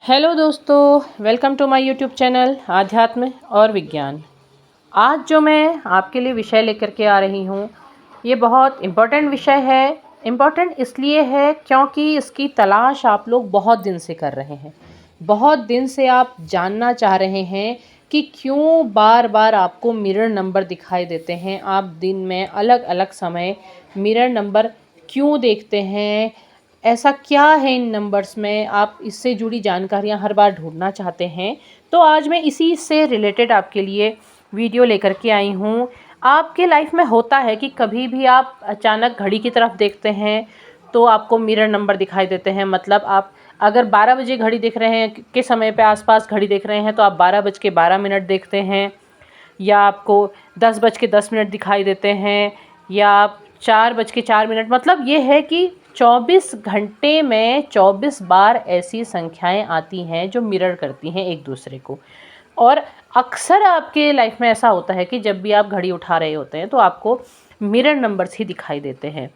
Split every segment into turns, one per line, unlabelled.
Hello दोस्तों, welcome to my YouTube channel आध्यात्म और विज्ञान। आज जो मैं आपके लिए विषय लेकर के आ रही हूँ, ये बहुत इम्पोर्टेंट विषय है। इम्पोर्टेंट इसलिए है क्योंकि इसकी तलाश आप लोग बहुत दिन से कर रहे हैं। बहुत दिन से आप जानना चाह रहे हैं कि क्यों बार बार आपको मिरर नंबर दिखाई देते हैं। आप दिन में अलग अलग समय मिरर नंबर क्यों देखते हैं, ऐसा क्या है इन नंबर्स में, आप इससे जुड़ी जानकारियां हर बार ढूंढना चाहते हैं। तो आज मैं इसी से रिलेटेड आपके लिए वीडियो लेकर के आई हूँ। आपके लाइफ में होता है कि कभी भी आप अचानक घड़ी की तरफ देखते हैं तो आपको मिरर नंबर दिखाई देते हैं। मतलब आप अगर 12 बजे घड़ी देख रहे हैं के समय पे आसपास घड़ी देख रहे हैं तो आप 12:12 देखते हैं, या आपको 10:10 दिखाई देते हैं, या आप 4:04। मतलब ये है कि 24 घंटे में 24 बार ऐसी संख्याएं आती हैं जो मिरर करती हैं एक दूसरे को। और अक्सर आपके लाइफ में ऐसा होता है कि जब भी आप घड़ी उठा रहे होते हैं तो आपको मिरर नंबर्स ही दिखाई देते हैं।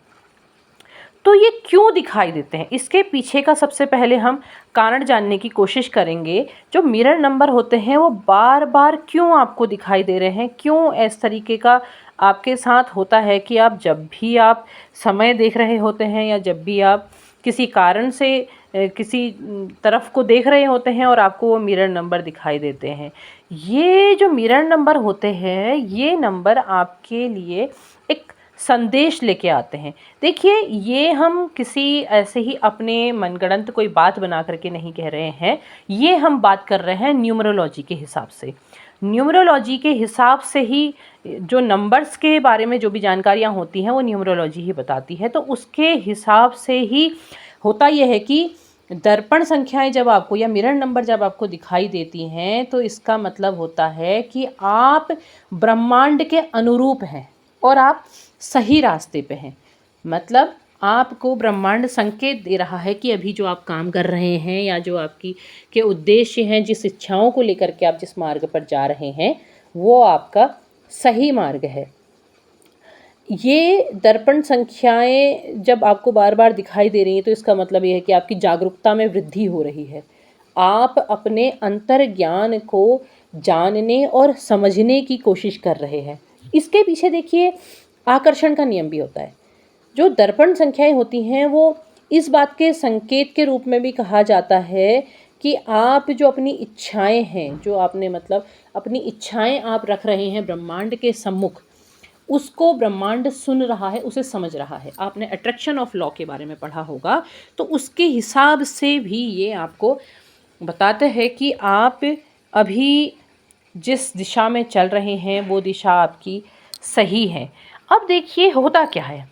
तो ये क्यों दिखाई देते हैं, इसके पीछे का सबसे पहले हम कारण जानने की कोशिश करेंगे। जो मिरर नंबर होते हैं वो बार बार क्यों आपको दिखाई दे रहे हैं, क्यों इस तरीके का आपके साथ होता है कि आप जब भी आप समय देख रहे होते हैं या जब भी आप किसी कारण से किसी तरफ को देख रहे होते हैं और आपको वो मिरर नंबर दिखाई देते हैं। ये जो मिरर नंबर होते हैं, ये नंबर आपके लिए एक संदेश लेके आते हैं। देखिए, ये हम किसी ऐसे ही अपने मनगढ़ंत कोई बात बना करके नहीं कह रहे हैं। ये हम बात कर रहे हैं न्यूमरोलॉजी के हिसाब से। न्यूमरोलॉजी के हिसाब से ही जो नंबर्स के बारे में जो भी जानकारियाँ होती हैं वो न्यूमरोलॉजी ही बताती है। तो उसके हिसाब से ही होता यह है कि दर्पण संख्याएं जब आपको या मिरर नंबर जब आपको दिखाई देती हैं तो इसका मतलब होता है कि आप ब्रह्मांड के अनुरूप हैं और आप सही रास्ते पे हैं। मतलब आपको ब्रह्मांड संकेत दे रहा है कि अभी जो आप काम कर रहे हैं या जो आपकी के उद्देश्य हैं, जिस इच्छाओं को लेकर के आप जिस मार्ग पर जा रहे हैं, वो आपका सही मार्ग है। ये दर्पण संख्याएं जब आपको बार बार दिखाई दे रही हैं तो इसका मतलब ये है कि आपकी जागरूकता में वृद्धि हो रही है। आप अपने अंतर्ज्ञान को जानने और समझने की कोशिश कर रहे हैं। इसके पीछे देखिए आकर्षण का नियम भी होता है। जो दर्पण संख्याएं होती हैं वो इस बात के संकेत के रूप में भी कहा जाता है कि आप जो अपनी इच्छाएं हैं, जो आपने मतलब अपनी इच्छाएं आप रख रहे हैं ब्रह्मांड के सम्मुख, उसको ब्रह्मांड सुन रहा है, उसे समझ रहा है। आपने अट्रैक्शन ऑफ लॉ के बारे में पढ़ा होगा, तो उसके हिसाब से भी ये आपको बताते हैं कि आप अभी जिस दिशा में चल रहे हैं वो दिशा आपकी सही है। अब देखिए होता क्या है,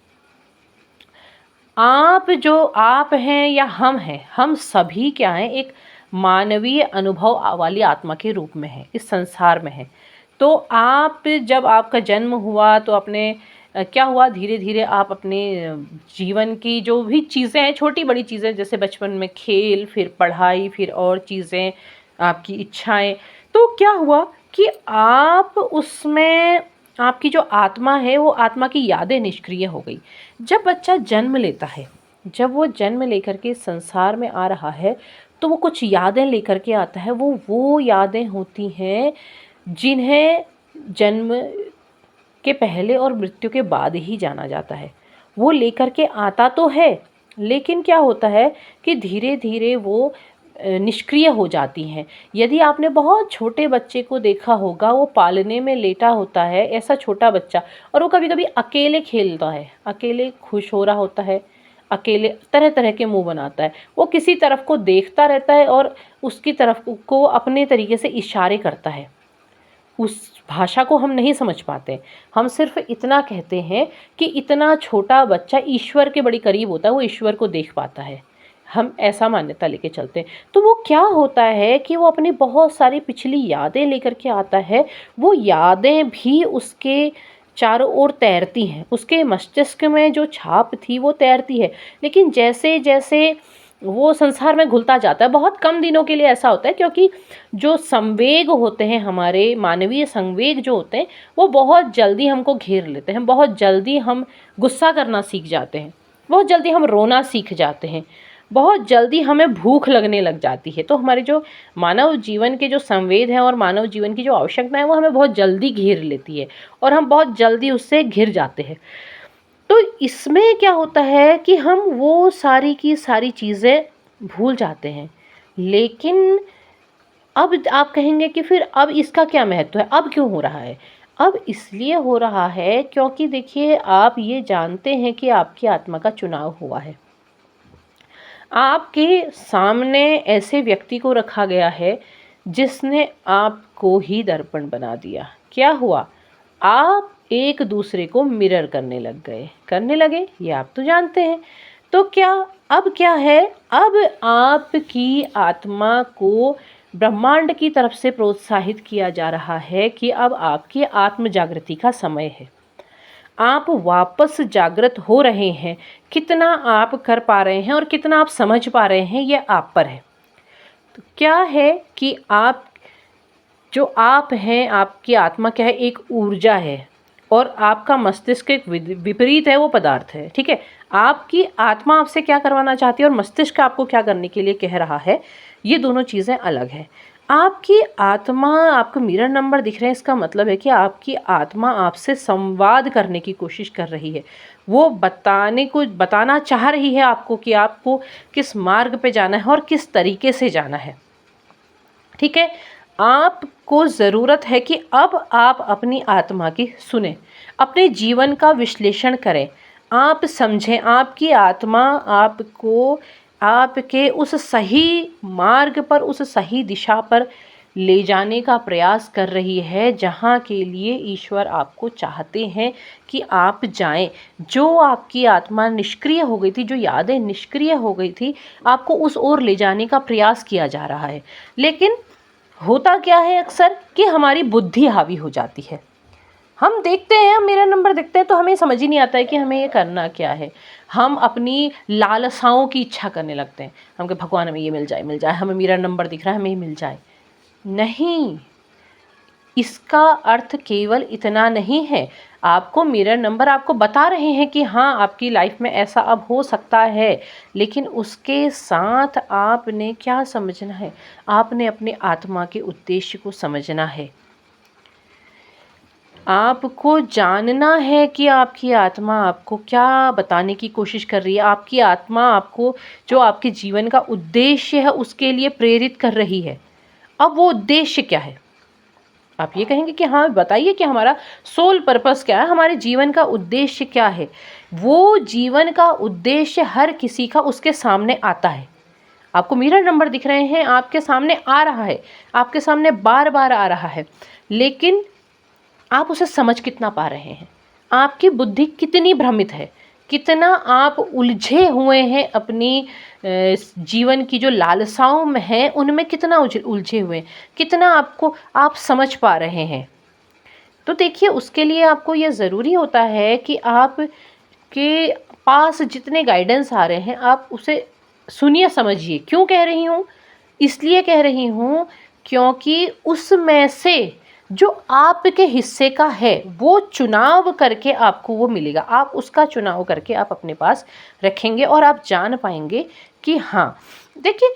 आप हैं या हम हैं, हम सभी क्या हैं, एक मानवीय अनुभव वाली आत्मा के रूप में है, इस संसार में है। तो आप जब आपका जन्म हुआ तो अपने क्या हुआ, धीरे धीरे आप अपने जीवन की जो भी चीज़ें हैं, छोटी बड़ी चीज़ें, जैसे बचपन में खेल, फिर पढ़ाई, फिर और चीज़ें, आपकी इच्छाएं, तो क्या हुआ कि आप उसमें आपकी जो आत्मा है वो आत्मा की यादें निष्क्रिय हो गई। जब बच्चा जन्म लेता है, जब वो जन्म लेकर के संसार में आ रहा है तो वो कुछ यादें लेकर के आता है। वो यादें होती हैं जिन्हें जन्म के पहले और मृत्यु के बाद ही जाना जाता है। वो लेकर के आता तो है, लेकिन क्या होता है कि धीरे धीरे वो निष्क्रिय हो जाती हैं। यदि आपने बहुत छोटे बच्चे को देखा होगा, वो पालने में लेटा होता है, ऐसा छोटा बच्चा, और वो कभी कभी अकेले खेलता है, अकेले खुश हो रहा होता है, अकेले तरह तरह के मुंह बनाता है, वो किसी तरफ को देखता रहता है और उसकी तरफ को अपने तरीके से इशारे करता है। उस भाषा को हम नहीं समझ पाते। हम सिर्फ इतना कहते हैं कि इतना छोटा बच्चा ईश्वर के बड़ी करीब होता है, वो ईश्वर को देख पाता है। हम ऐसा मान्यता लेके चलते हैं। तो वो क्या होता है कि वो अपनी बहुत सारी पिछली यादें लेकर के आता है। वो यादें भी उसके चारों ओर तैरती हैं, उसके मस्तिष्क में जो छाप थी वो तैरती है। लेकिन जैसे जैसे वो संसार में घुलता जाता है, बहुत कम दिनों के लिए ऐसा होता है, क्योंकि जो संवेग होते हैं, हमारे मानवीय संवेग जो होते हैं, वो बहुत जल्दी हमको घेर लेते हैं। बहुत जल्दी हम गुस्सा करना सीख जाते हैं, बहुत जल्दी हम रोना सीख जाते हैं, बहुत जल्दी हमें भूख लगने लग जाती है। तो हमारे जो मानव जीवन के जो संवेद हैं और मानव जीवन की जो आवश्यकता है वो हमें बहुत जल्दी घेर लेती है और हम बहुत जल्दी उससे घिर जाते हैं। तो इसमें क्या होता है कि हम वो सारी की सारी चीज़ें भूल जाते हैं। लेकिन अब आप कहेंगे कि फिर अब इसका क्या महत्व है, अब क्यों हो रहा है? अब इसलिए हो रहा है क्योंकि देखिए, आप ये जानते हैं कि आपकी आत्मा का चुनाव हुआ है। आपके सामने ऐसे व्यक्ति को रखा गया है जिसने आपको ही दर्पण बना दिया। क्या हुआ? आप एक दूसरे को मिरर करने लगे, ये आप तो जानते हैं। तो क्या अब क्या है? अब आपकी आत्मा को ब्रह्मांड की तरफ से प्रोत्साहित किया जा रहा है कि अब आपकी आत्म जागृति का समय है। आप वापस जागृत हो रहे हैं। कितना आप कर पा रहे हैं और कितना आप समझ पा रहे हैं, ये आप पर है। तो क्या है कि आप जो आप हैं, आपकी आत्मा क्या है? एक ऊर्जा है और आपका मस्तिष्क एक विपरीत है, वो पदार्थ है। ठीक है, आपकी आत्मा आपसे क्या करवाना चाहती है और मस्तिष्क आपको क्या करने के लिए कह रहा है, ये दोनों चीज़ें अलग हैं। आपकी आत्मा, आपको मिरर नंबर दिख रहे हैं, इसका मतलब है कि आपकी आत्मा आपसे संवाद करने की कोशिश कर रही है। वो बताना चाह रही है आपको कि आपको किस मार्ग पे जाना है और किस तरीके से जाना है। ठीक है, आपको ज़रूरत है कि अब आप अपनी आत्मा की सुने, अपने जीवन का विश्लेषण करें, आप समझें आपकी आत्मा आपको आपके उस सही मार्ग पर, उस सही दिशा पर ले जाने का प्रयास कर रही है जहाँ के लिए ईश्वर आपको चाहते हैं कि आप जाएं। जो आपकी आत्मा निष्क्रिय हो गई थी, जो यादें निष्क्रिय हो गई थी, आपको उस ओर ले जाने का प्रयास किया जा रहा है। लेकिन होता क्या है अक्सर कि हमारी बुद्धि हावी हो जाती है। हम देखते हैं, हम मेरा नंबर देखते हैं तो हमें समझ ही नहीं आता है कि हमें ये करना क्या है। हम अपनी लालसाओं की इच्छा करने लगते हैं। हम कहे भगवान हमें ये मिल जाए, हमें मेरा नंबर दिख रहा है, हमें ये मिल जाए। नहीं, इसका अर्थ केवल इतना नहीं है। आपको मिरर नंबर आपको बता रहे हैं कि हाँ, आपकी लाइफ में ऐसा अब हो सकता है, लेकिन उसके साथ आपने क्या समझना है? आपने अपने आत्मा के उद्देश्य को समझना है। आपको जानना है कि आपकी आत्मा आपको क्या बताने की कोशिश कर रही है। आपकी आत्मा आपको जो आपके जीवन का उद्देश्य है उसके लिए प्रेरित कर रही है। अब वो उद्देश्य क्या है? आप ये कहेंगे कि हाँ, बताइए कि हमारा सोल पर्पस क्या है, हमारे जीवन का उद्देश्य क्या है? वो जीवन का उद्देश्य हर किसी का उसके सामने आता है। आपको मिरर नंबर दिख रहे हैं, आपके सामने आ रहा है, आपके सामने बार बार आ रहा है, लेकिन आप उसे समझ कितना पा रहे हैं? आपकी बुद्धि कितनी भ्रमित है? कितना आप उलझे हुए हैं अपनी जीवन की जो लालसाओं में हैं, उनमें कितना उलझे हुए हैं? कितना आपको आप समझ पा रहे हैं? तो देखिए, उसके लिए आपको ये ज़रूरी होता है कि आपके पास जितने गाइडेंस आ रहे हैं, आप उसे सुनिए, समझिए। क्यों कह रही हूँ? इसलिए कह रही हूँ क्योंकि उसमें से जो आपके हिस्से का है वो चुनाव करके आपको वो मिलेगा। आप उसका चुनाव करके आप अपने पास रखेंगे और आप जान पाएंगे कि हाँ, देखिए,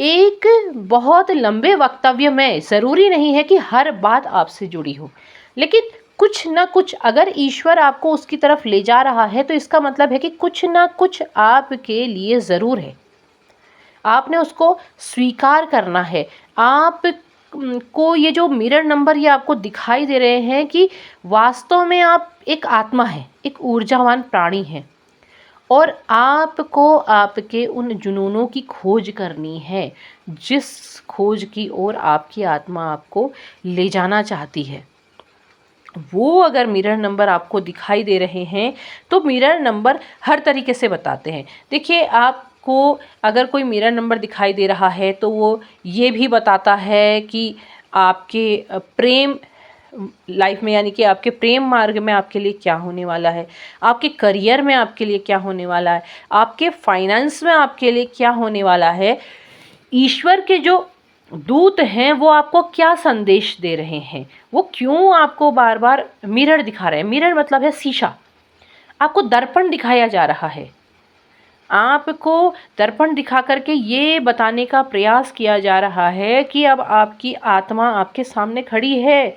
एक बहुत लंबे वक्तव्य में ज़रूरी नहीं है कि हर बात आपसे जुड़ी हो, लेकिन कुछ ना कुछ अगर ईश्वर आपको उसकी तरफ ले जा रहा है तो इसका मतलब है कि कुछ ना कुछ आपके लिए ज़रूर है। आपने उसको स्वीकार करना है। आप को ये जो मिरर नंबर ये आपको दिखाई दे रहे हैं कि वास्तव में आप एक आत्मा हैं, एक ऊर्जावान प्राणी हैं और आपको आपके उन जुनूनों की खोज करनी है जिस खोज की ओर आपकी आत्मा आपको ले जाना चाहती है। वो अगर मिरर नंबर आपको दिखाई दे रहे हैं तो मिरर नंबर हर तरीके से बताते हैं। देखिए, आपको अगर कोई मिरर नंबर दिखाई दे रहा है तो वो ये भी बताता है कि आपके प्रेम लाइफ में, यानी कि आपके प्रेम मार्ग में आपके लिए क्या होने वाला है, आपके करियर में आपके लिए क्या होने वाला है, आपके फाइनेंस में आपके लिए क्या होने वाला है। ईश्वर के जो दूत हैं वो आपको क्या संदेश दे रहे हैं, वो क्यों आपको बार बार मिरर दिखा रहे हैं। मिरर मतलब है शीशा, आपको दर्पण दिखाया जा रहा है। आपको दर्पण दिखा करके ये बताने का प्रयास किया जा रहा है कि अब आपकी आत्मा आपके सामने खड़ी है।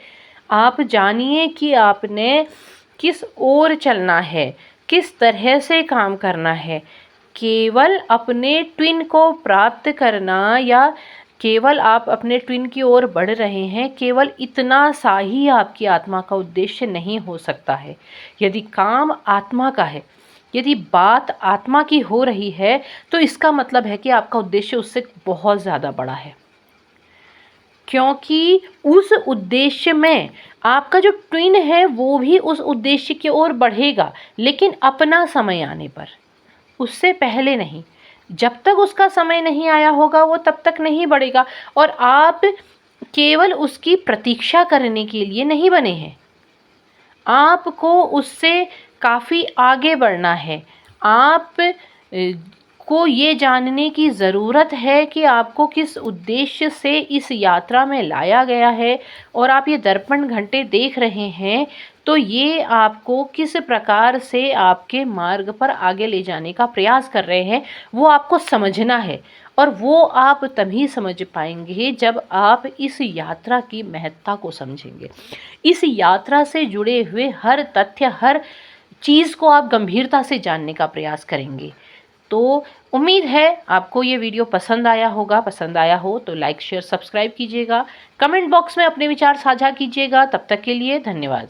आप जानिए कि आपने किस ओर चलना है, किस तरह से काम करना है। केवल अपने ट्विन को प्राप्त करना या केवल आप अपने ट्विन की ओर बढ़ रहे हैं, केवल इतना सा ही आपकी आत्मा का उद्देश्य नहीं हो सकता है। यदि काम आत्मा का है, यदि बात आत्मा की हो रही है, तो इसका मतलब है कि आपका उद्देश्य उससे बहुत ज़्यादा बड़ा है, क्योंकि उस उद्देश्य में आपका जो ट्विन है वो भी उस उद्देश्य की ओर बढ़ेगा, लेकिन अपना समय आने पर, उससे पहले नहीं। जब तक उसका समय नहीं आया होगा वो तब तक नहीं बढ़ेगा। और आप केवल उसकी प्रतीक्षा करने के लिए नहीं बने हैं, आपको उससे काफ़ी आगे बढ़ना है। आप को ये जानने की ज़रूरत है कि आपको किस उद्देश्य से इस यात्रा में लाया गया है। और आप ये दर्पण घंटे देख रहे हैं, तो ये आपको किस प्रकार से आपके मार्ग पर आगे ले जाने का प्रयास कर रहे हैं, वो आपको समझना है। और वो आप तभी समझ पाएंगे जब आप इस यात्रा की महत्ता को समझेंगे। इस यात्रा से जुड़े हुए हर तथ्य, हर चीज़ को आप गंभीरता से जानने का प्रयास करेंगे। तो उम्मीद है आपको ये वीडियो पसंद आया होगा। पसंद आया हो तो लाइक, शेयर, सब्सक्राइब कीजिएगा। कमेंट बॉक्स में अपने विचार साझा कीजिएगा। तब तक के लिए धन्यवाद।